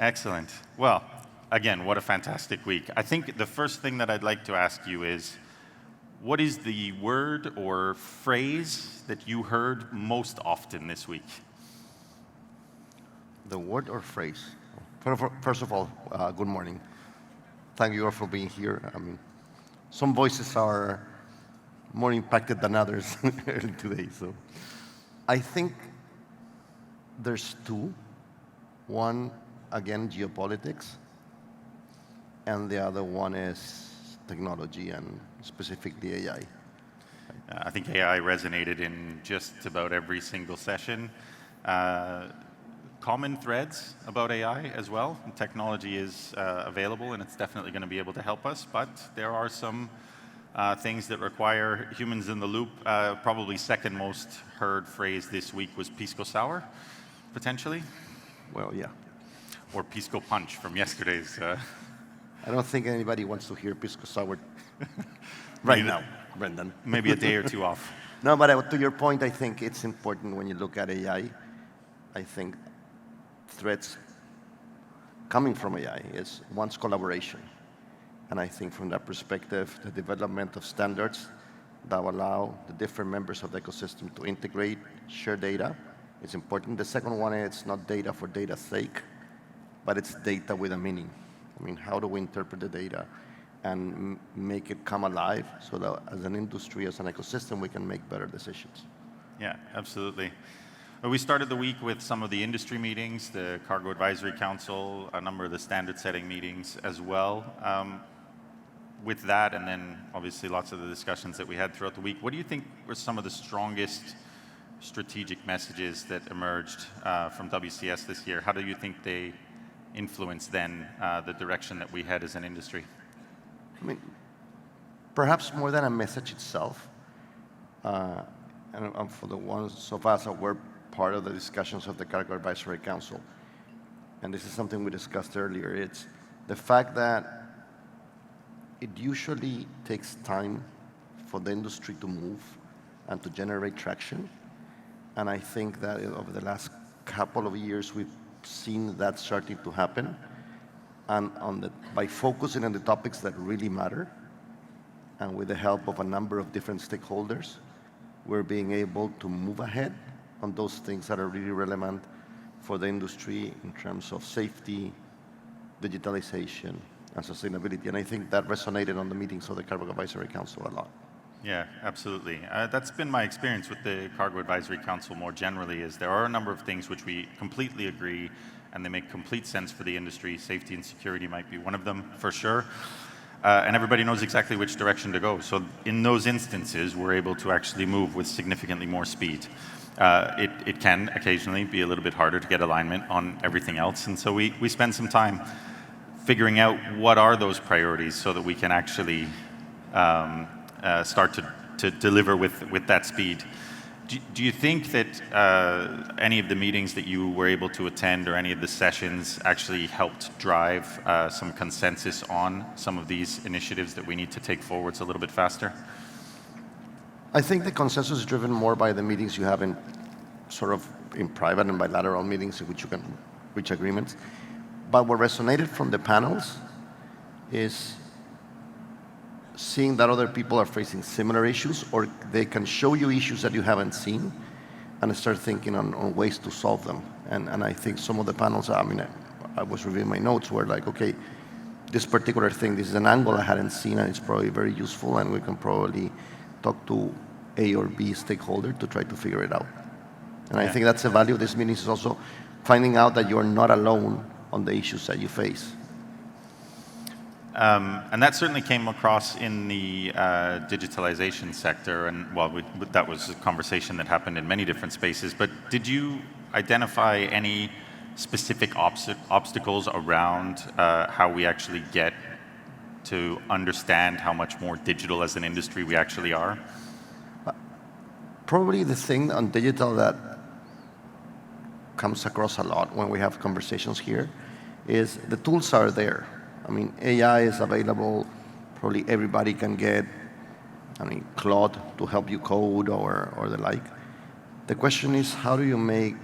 Excellent. Well, again, what a fantastic week. I think the first thing that I'd like to ask you is, what is the word or phrase that you heard most often this week? The word or phrase? First of all, good morning. Thank you all for being here. I mean, some voices are more impacted than others today. So I think there's two. One, again, geopolitics, and the other one is technology, and specifically AI. I think AI resonated in just about every single session. Common threads about AI as well. Technology is available, and it's definitely going to be able to help us, but there are some things that require humans in the loop. Probably second most heard phrase this week was pisco sour, potentially. Well, yeah. Or pisco punch from yesterday's. I don't think anybody wants to hear pisco sour right now, Brendan. Maybe a day or two off. No, but to your point, I think it's important when you look at AI. I think threats coming from AI is one's collaboration. And I think from that perspective, the development of standards that allow the different members of the ecosystem to integrate, share data is important. The second one is not data for data's sake, but it's data with a meaning. I mean, how do we interpret the data and make it come alive so that as an industry, as an ecosystem, we can make better decisions? Yeah, absolutely. We started the week with some of the industry meetings, the Cargo Advisory Council, a number of the standard setting meetings as well. With that, and then obviously lots of the discussions that we had throughout the week, what do you think were some of the strongest strategic messages that emerged from WCS this year? How do you think they influence then the direction that we head as an industry? I mean, perhaps more than a message itself, and for the ones of us that were part of the discussions of the Cargo Advisory Council, and this is something we discussed earlier, it's the fact that it usually takes time for the industry to move and to generate traction. And I think that over the last couple of years, we've seen that starting to happen. And by focusing on the topics that really matter, and with the help of a number of different stakeholders, we're being able to move ahead on those things that are really relevant for the industry in terms of safety, digitalization, and sustainability. And I think that resonated on the meetings of the Cargo Advisory Council a lot. Yeah, absolutely. That's been my experience with the Cargo Advisory Council more generally, is there are a number of things which we completely agree and they make complete sense for the industry. Safety and security might be one of them, for sure. And everybody knows exactly which direction to go. So in those instances, we're able to actually move with significantly more speed. It can occasionally be a little bit harder to get alignment on everything else. And so we spend some time figuring out what are those priorities so that we can actually start to deliver with that speed. Do you think that any of the meetings that you were able to attend or any of the sessions actually helped drive some consensus on some of these initiatives that we need to take forwards a little bit faster? I think the consensus is driven more by the meetings you have in sort of in private and bilateral meetings in which you can reach agreements. But what resonated from the panels is seeing that other people are facing similar issues, or they can show you issues that you haven't seen and start thinking on ways to solve them. And I think some of the panels, I mean, I was reviewing my notes, were like, okay, this particular thing, this is an angle I hadn't seen, and it's probably very useful, and we can probably talk to A or B stakeholder to try to figure it out. And I think that's the value of these meetings, is also finding out that you're not alone on the issues that you face. And that certainly came across in the digitalization sector, and well, that was a conversation that happened in many different spaces, but did you identify any specific obstacles around how we actually get to understand how much more digital as an industry we actually are? Probably the thing on digital that comes across a lot when we have conversations here is the tools are there. I mean, AI is available. Probably everybody can get, Claude to help you code or the like. The question is, how do you make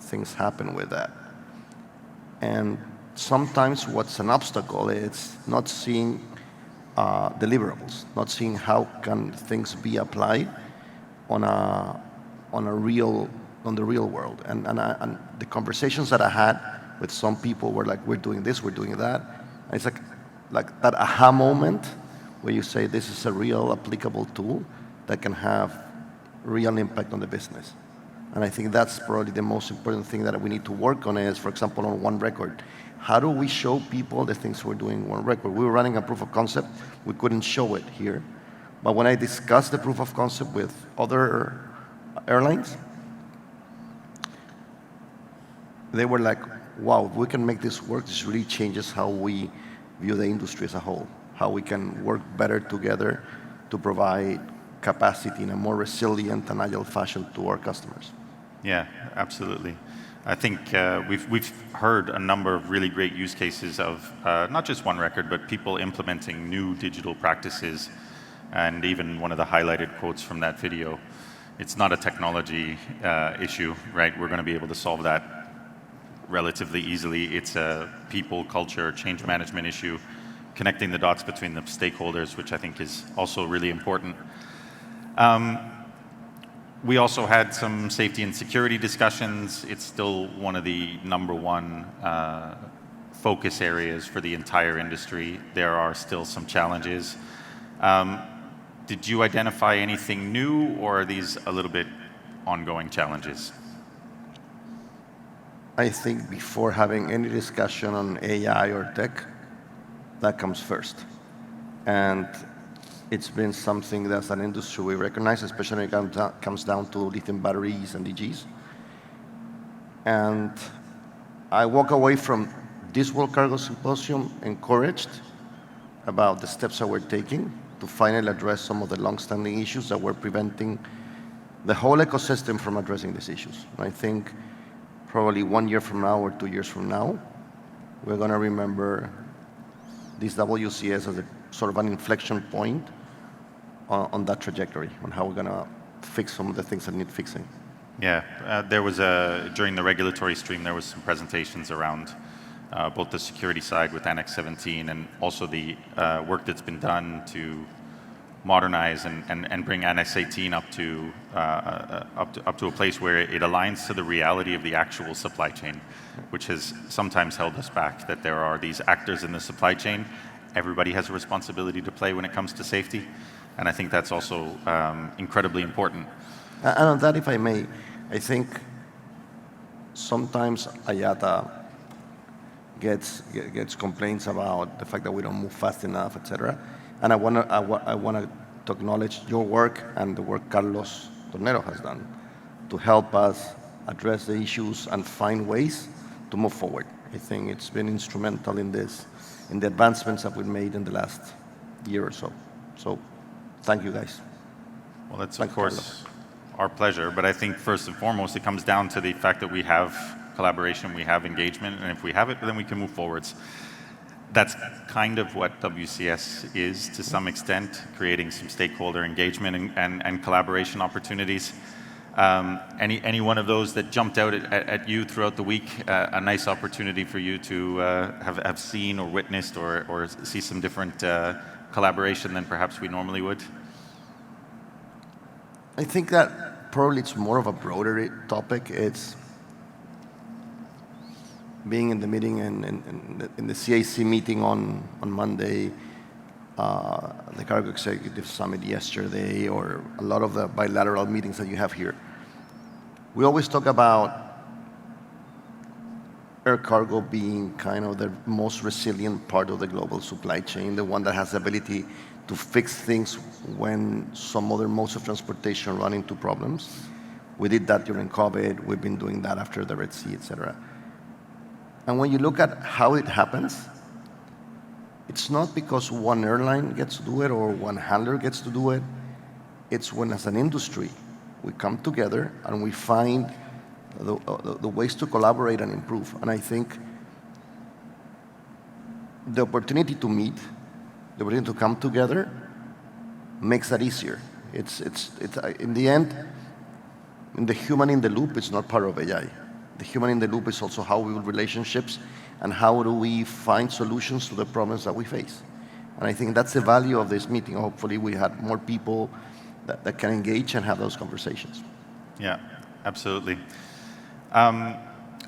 things happen with that? And sometimes what's an obstacle is not seeing deliverables, not seeing how can things be applied on the real world. And the conversations that I had with some people were like, we're doing this, we're doing that. And it's like that aha moment where you say this is a real applicable tool that can have real impact on the business. And I think that's probably the most important thing that we need to work on is, for example, on One Record. How do we show people the things we're doing in One Record? We were running a proof of concept. We couldn't show it here. But when I discussed the proof of concept with other airlines, they were like, wow, if we can make this work, this really changes how we view the industry as a whole, how we can work better together to provide capacity in a more resilient and agile fashion to our customers. Yeah, absolutely. I think we've heard a number of really great use cases of not just One Record, but people implementing new digital practices. And even one of the highlighted quotes from that video, it's not a technology issue, right? We're going to be able to solve that relatively easily. It's a people, culture, change management issue, connecting the dots between the stakeholders, which I think is also really important. We also had some safety and security discussions. It's still one of the #1 focus areas for the entire industry. There are still some challenges. Did you identify anything new, or are these a little bit ongoing challenges? I think before having any discussion on AI or tech, that comes first. And it's been something that's an industry we recognize, especially when it comes down to lithium batteries and DGs. And I walk away from this World Cargo Symposium encouraged about the steps that we're taking to finally address some of the long-standing issues that were preventing the whole ecosystem from addressing these issues. And I think probably 1 year from now or 2 years from now, we're going to remember this WCS as a sort of an inflection point on that trajectory, on how we're going to fix some of the things that need fixing. Yeah, there was during the regulatory stream, there was some presentations around both the security side with Annex 17 and also the work that's been done to modernize and bring Annex 18 up to a place where it aligns to the reality of the actual supply chain, which has sometimes held us back, that there are these actors in the supply chain. Everybody has a responsibility to play when it comes to safety, and I think that's also incredibly important. And on that, if I may, I think sometimes IATA gets complaints about the fact that we don't move fast enough, etc. And I want to acknowledge your work and the work Carlos Tornero has done to help us address the issues and find ways to move forward. I think it's been instrumental in this, in the advancements that we've made in the last year or so. So thank you, guys. Well, that's of course our pleasure, but I think first and foremost, it comes down to the fact that we have collaboration, we have engagement, and if we have it, then we can move forwards. That's kind of what WCS is to some extent, creating some stakeholder engagement and collaboration opportunities. Any one of those that jumped out at you throughout the week, a nice opportunity for you to have seen or witnessed or see some different collaboration than perhaps we normally would? I think that probably it's more of a broader topic. It's being in the meeting in the CAC meeting on Monday, the Cargo Executive Summit yesterday, or a lot of the bilateral meetings that you have here. We always talk about air cargo being kind of the most resilient part of the global supply chain, the one that has the ability to fix things when some other modes of transportation run into problems. We did that during COVID. We've been doing that after the Red Sea, etc. And when you look at how it happens, it's not because one airline gets to do it or one handler gets to do it. It's when, as an industry, we come together and we find the ways to collaborate and improve. And I think the opportunity to meet, the opportunity to come together, makes that easier. It's in the end, in the human in the loop, it's not part of AI. The human in the loop is also how we build relationships and how do we find solutions to the problems that we face. And I think that's the value of this meeting. Hopefully we had more people that can engage and have those conversations. Yeah, absolutely.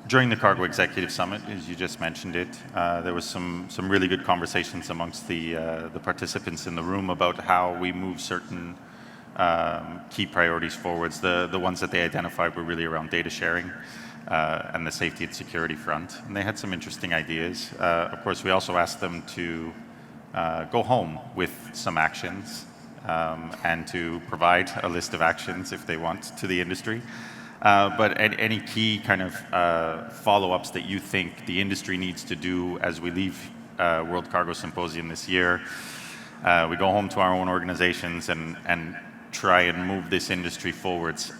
During the Cargo Executive Summit, as you just mentioned it, there was some really good conversations amongst the participants in the room about how we move certain key priorities forwards. The ones that they identified were really around data sharing and the safety and security front. And they had some interesting ideas. Of course, we also asked them to go home with some actions and to provide a list of actions if they want to the industry. But any key kind of follow-ups that you think the industry needs to do as we leave World Cargo Symposium this year? We go home to our own organizations and try and move this industry forwards.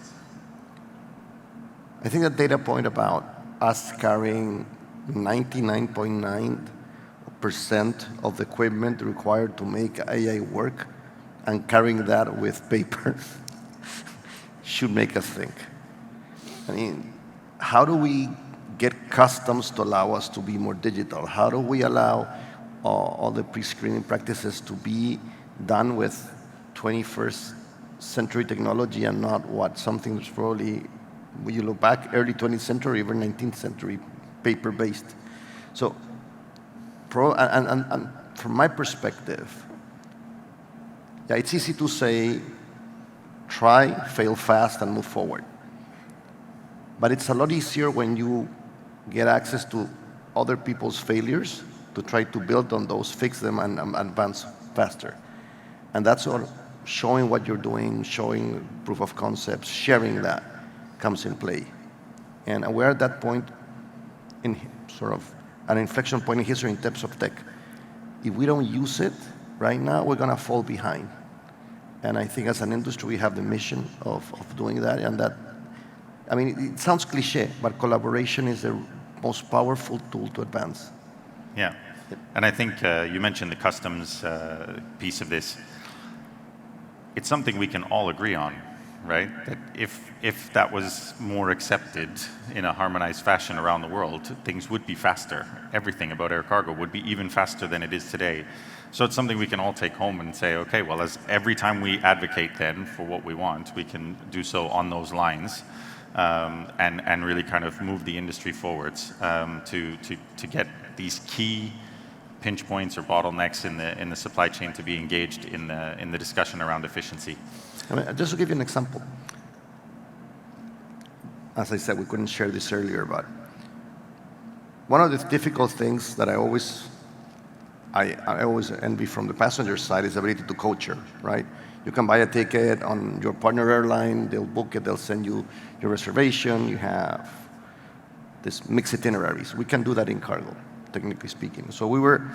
I think the data point about us carrying 99.9% of the equipment required to make AI work and carrying that with paper should make us think. I mean, how do we get customs to allow us to be more digital? How do we allow all the pre-screening practices to be done with 21st century technology and not something that's probably, when you look back, early 20th century, even 19th century, paper-based. So, and from my perspective, yeah, it's easy to say, try, fail fast, and move forward. But it's a lot easier when you get access to other people's failures to try to build on those, fix them, and advance faster. And that's sort of showing what you're doing, showing proof of concepts, sharing that comes in play. And we're at that point in sort of an inflection point in history in terms of tech. If we don't use it right now, we're going to fall behind. And I think as an industry, we have the mission of doing that. And that, I mean, it sounds cliche, but collaboration is the most powerful tool to advance. Yeah. And I think you mentioned the customs piece of this. It's something we can all agree on, right? That if that was more accepted in a harmonized fashion around the world, things would be faster. Everything about air cargo would be even faster than it is today. So it's something we can all take home and say, okay, well, as every time we advocate then for what we want, we can do so on those lines and really kind of move the industry forwards to get these key pinch points or bottlenecks in the supply chain to be engaged in the discussion around efficiency. I mean, just to give you an example, as I said, we couldn't share this earlier, but one of the difficult things that I always envy from the passenger side is the ability to co-chair, right? You can buy a ticket on your partner airline, they'll book it, they'll send you your reservation, you have this mixed itineraries. We can do that in cargo, technically speaking. So we were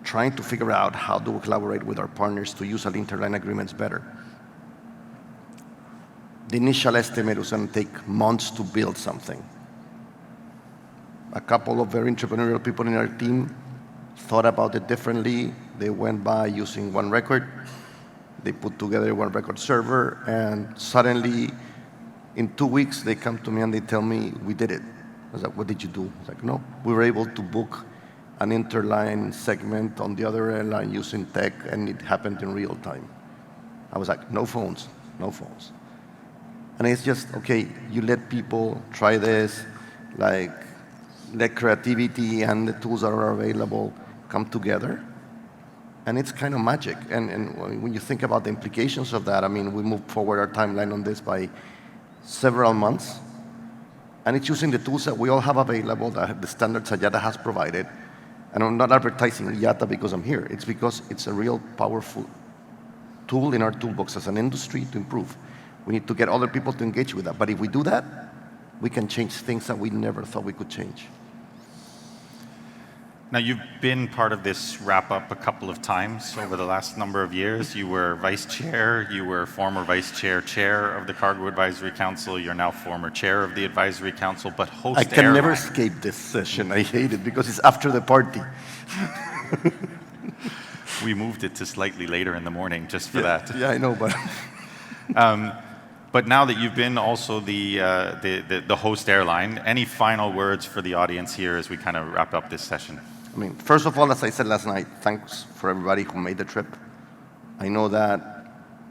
trying to figure out how do we collaborate with our partners to use our interline agreements better. The initial estimate was going to take months to build something. A couple of very entrepreneurial people in our team thought about it differently. They went by using one record. They put together one record server, and suddenly, in 2 weeks, they come to me and they tell me, we did it. I was like, what did you do? I was like, no, we were able to book an interline segment on the other airline using tech, and it happened in real time. I was like, no phones, no phones. And it's just, okay, you let people try this, like, let creativity and the tools that are available come together, and it's kind of magic. And when you think about the implications of that, I mean, we moved forward our timeline on this by several months, and it's using the tools that we all have available, that the standards IATA has provided. And I'm not advertising IATA because I'm here. It's because it's a real powerful tool in our toolbox as an industry to improve. We need to get other people to engage with that. But if we do that, we can change things that we never thought we could change. Now, you've been part of this wrap-up a couple of times over the last number of years. You were vice chair, you were former vice chair of the Cargo Advisory Council, you're now former chair of the Advisory Council, but host I can never escape this session. I hate it because it's after the party. We moved it to slightly later in the morning just for that. Yeah, I know, but... But now that you've been also the host airline, any final words for the audience here as we kind of wrap up this session? I mean, first of all, as I said last night, thanks for everybody who made the trip. I know that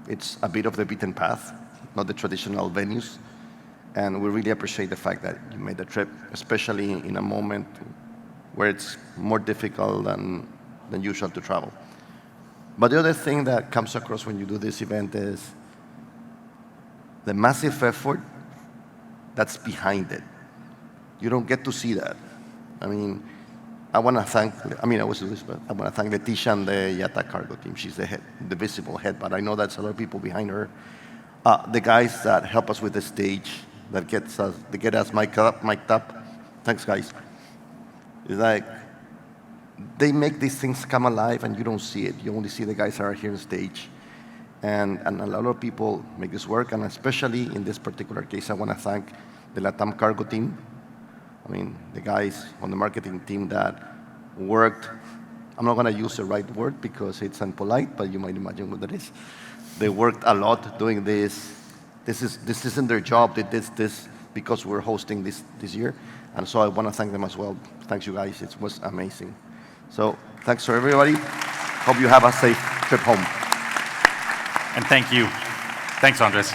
it's a bit of the beaten path, not the traditional venues, and we really appreciate the fact that you made the trip, especially in a moment where it's more difficult than usual to travel. But the other thing that comes across when you do this event is the massive effort that's behind it. You don't get to see that. I mean, I want to thank, I want to thank Leticia and the IATA cargo team. She's the head, the visible head, but I know that's a lot of people behind her. The guys that help us with the stage, that get us mic'd up. Thanks, guys. It's like, they make these things come alive and you don't see it. You only see the guys that are here on stage. And a lot of people make this work, and especially in this particular case, I want to thank the LATAM cargo team. I mean, the guys on the marketing team that worked, I'm not going to use the right word because it's impolite, but you might imagine what that is. They worked a lot doing this. This isn't their job. They did this because we're hosting this year. And so I want to thank them as well. Thanks, you guys. It was amazing. So thanks to everybody. Hope you have a safe trip home. And thank you. Thanks, Andres.